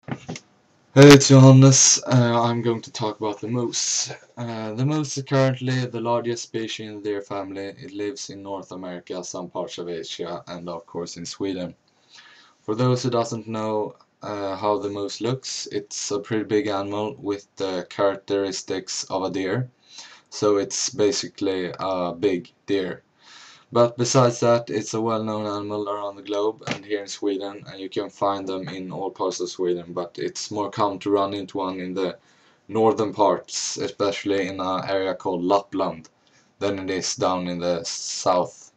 Hey, it's Johannes. I'm going to talk about the moose. The moose is currently the largest species in the deer family. It lives in North America, some parts of Asia, and of course in Sweden. For those who doesn't know how the moose looks, it's a pretty big animal with the characteristics of a deer. So it's basically a big deer. But besides that, it's a well-known animal around the globe and here in Sweden, and you can find them in all parts of Sweden, but it's more common to run into one in the northern parts, especially in an area called Lapland, than it is down in the south.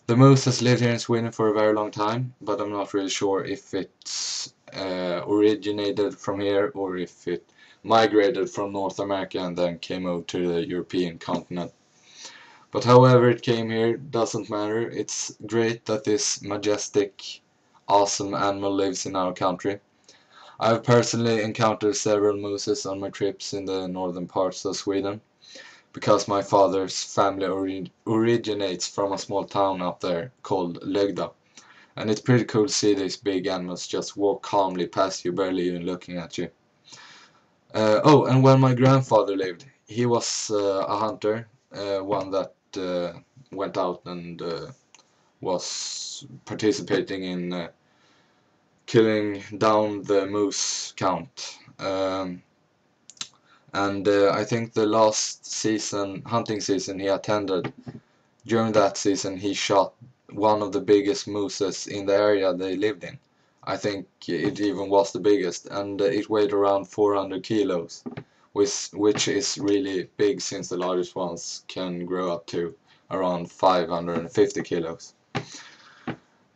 The moose has lived here in Sweden for a very long time, but I'm not really sure if it's originated from here or if it migrated from North America and then came over to the European continent. But however it came here doesn't matter. It's great that this majestic, awesome animal lives in our country. I've personally encountered several mooses on my trips in the northern parts of Sweden, because my father's family originates from a small town up there called Lögda. And it's pretty cool to see these big animals just walk calmly past you, barely even looking at you. Oh, and when my grandfather lived, he was a hunter, one that went out and was participating in killing down the moose count. And I think the last season, hunting season he attended, during that season he shot one of the biggest mooses in the area they lived in. I think it even was the biggest, and it weighed around 400 kilos, which is really big since the largest ones can grow up to around 550 kilos.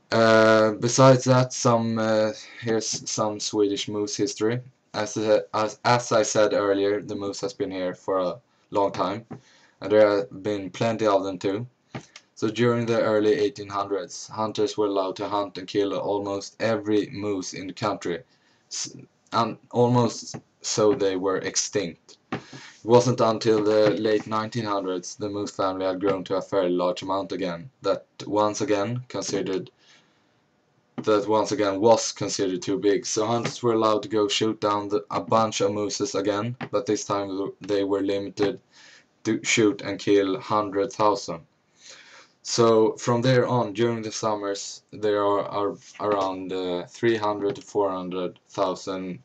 Besides that, here's some Swedish moose history. As I said earlier, the moose has been here for a long time, and there have been plenty of them too. So during the early 1800s, hunters were allowed to hunt and kill almost every moose in the country, and almost so they were extinct. It wasn't until the late 1900s the moose family had grown to a fairly large amount again, that once again was considered too big, so hunters were allowed to go shoot down a bunch of mooses again, but this time they were limited to shoot and kill 100,000. So from there on, during the summers, there are around 300 to 400,000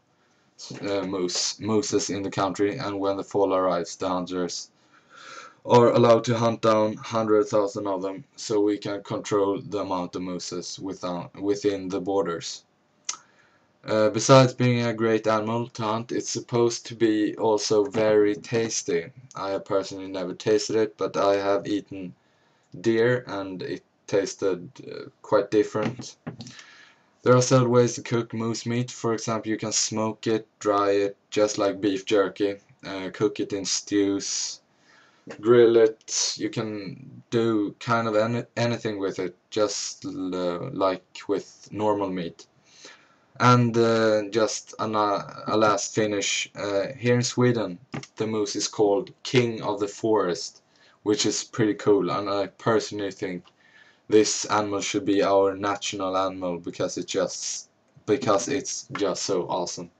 mooses in the country, and when the fall arrives, the hunters are allowed to hunt down 100,000 of them, so we can control the amount of mooses within the borders. Besides being a great animal to hunt, it's supposed to be also very tasty. I have personally never tasted it, but I have eaten deer and it tasted quite different. There are several ways to cook moose meat. For example, you can smoke it, dry it, just like beef jerky, cook it in stews, grill it. You can do kind of anything with it, just like with normal meat. And just a last finish. Here in Sweden, the moose is called King of the Forest, which is pretty cool, and I personally think this animal should be our national animal because it's just so awesome.